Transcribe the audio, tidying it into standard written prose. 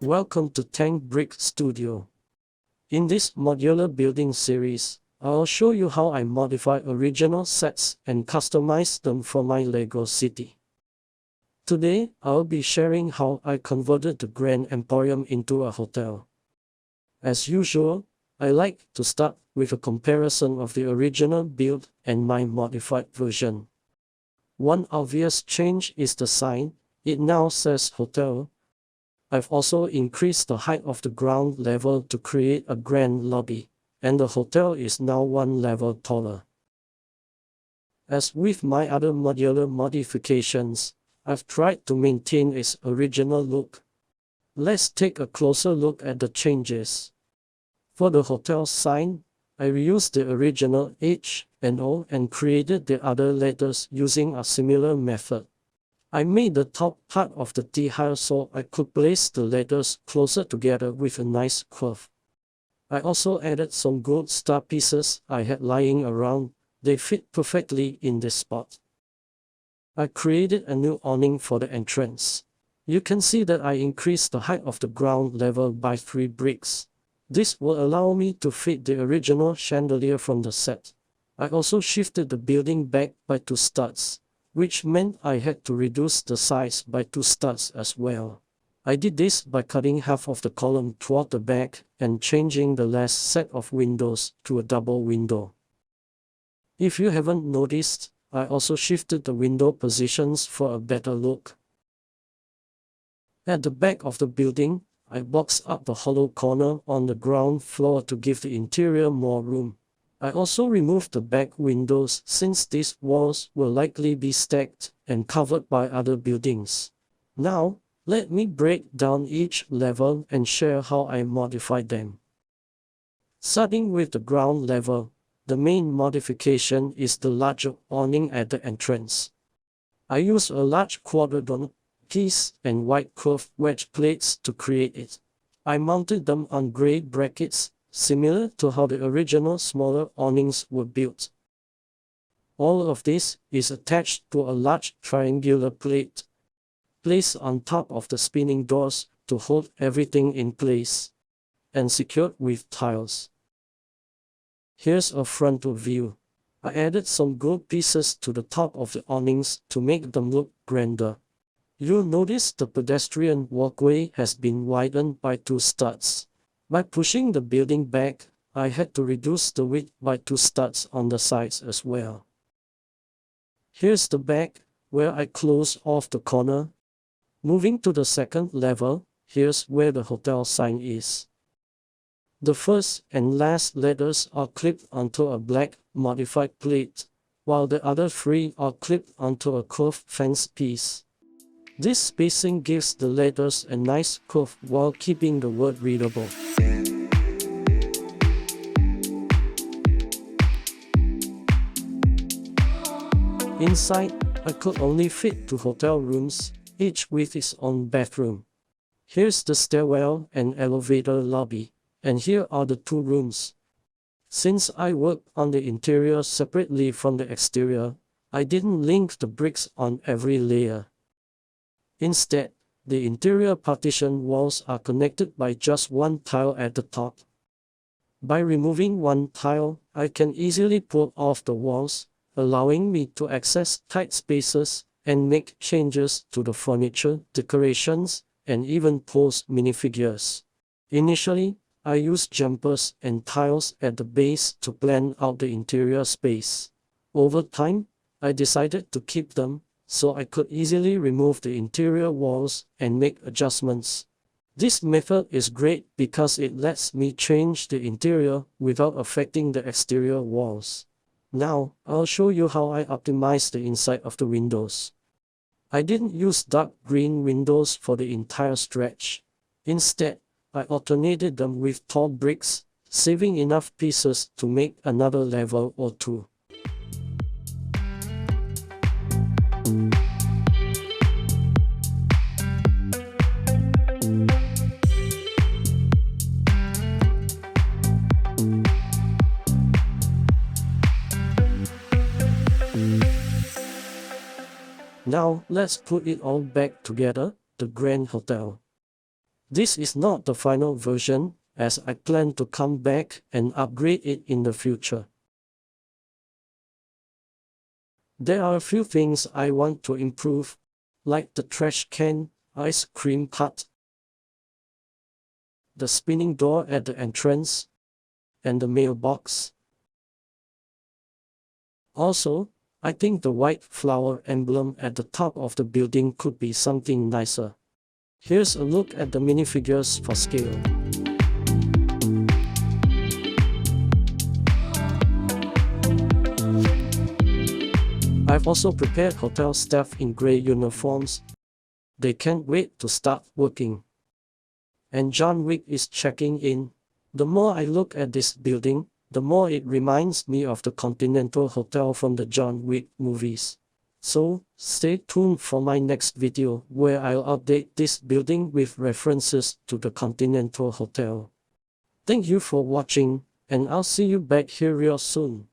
Welcome to Tank Brick Studio. In this modular building series, I'll show you how I modify original sets and customize them for my LEGO city. Today, I'll be sharing how I converted the Grand Emporium into a hotel. As usual, I like to start with a comparison of the original build and my modified version. One obvious change is the sign. It now says hotel. I've also increased the height of the ground level to create a grand lobby, and the hotel is now one level taller. As with my other modular modifications, I've tried to maintain its original look. Let's take a closer look at the changes. For the hotel sign, I reused the original H and O and created the other letters using a similar method. I made the top part of the T higher so I could place the letters closer together with a nice curve. I also added some gold star pieces I had lying around. They fit perfectly in this spot. I created a new awning for the entrance. You can see that I increased the height of the ground level by 3 bricks. This will allow me to fit the original chandelier from the set. I also shifted the building back by 2 studs, which meant I had to reduce the size by 2 studs as well. I did this by cutting half of the column toward the back and changing the last set of windows to a double window. If you haven't noticed, I also shifted the window positions for a better look. At the back of the building, I boxed up the hollow corner on the ground floor to give the interior more room. I also removed the back windows since these walls will likely be stacked and covered by other buildings. Now, let me break down each level and share how I modified them. Starting with the ground level, the main modification is the larger awning at the entrance. I used a large quadrangle piece and white curved wedge plates to create it. I mounted them on gray brackets, similar to how the original smaller awnings were built. All of this is attached to a large triangular plate, placed on top of the spinning doors to hold everything in place, and secured with tiles. Here's a frontal view. I added some gold pieces to the top of the awnings to make them look grander. You'll notice the pedestrian walkway has been widened by 2 studs. By pushing the building back, I had to reduce the width by 2 studs on the sides as well. Here's the back, where I close off the corner. Moving to the second level, here's where the hotel sign is. The first and last letters are clipped onto a black modified plate, while the other 3 are clipped onto a curved fence piece. This spacing gives the letters a nice curve while keeping the word readable. Inside, I could only fit 2 hotel rooms, each with its own bathroom. Here's the stairwell and elevator lobby, and here are the 2 rooms. Since I worked on the interior separately from the exterior, I didn't link the bricks on every layer. Instead, the interior partition walls are connected by just 1 tile at the top. By removing 1 tile, I can easily pull off the walls, allowing me to access tight spaces and make changes to the furniture, decorations, and even pose minifigures. Initially, I used jumpers and tiles at the base to plan out the interior space. Over time, I decided to keep them, so I could easily remove the interior walls and make adjustments. This method is great because it lets me change the interior without affecting the exterior walls. Now, I'll show you how I optimize the inside of the windows. I didn't use dark green windows for the entire stretch. Instead, I alternated them with tall bricks, saving enough pieces to make another level or 2. Now, let's put it all back together, the Grand Hotel. This is not the final version, as I plan to come back and upgrade it in the future. There are a few things I want to improve, like the trash can, ice cream cart, the spinning door at the entrance, and the mailbox. Also, I think the white flower emblem at the top of the building could be something nicer. Here's a look at the minifigures for scale. I've also prepared hotel staff in grey uniforms. They can't wait to start working. And John Wick is checking in. The more I look at this building, the more it reminds me of the Continental Hotel from the John Wick movies. So, stay tuned for my next video where I'll update this building with references to the Continental Hotel. Thank you for watching, and I'll see you back here real soon.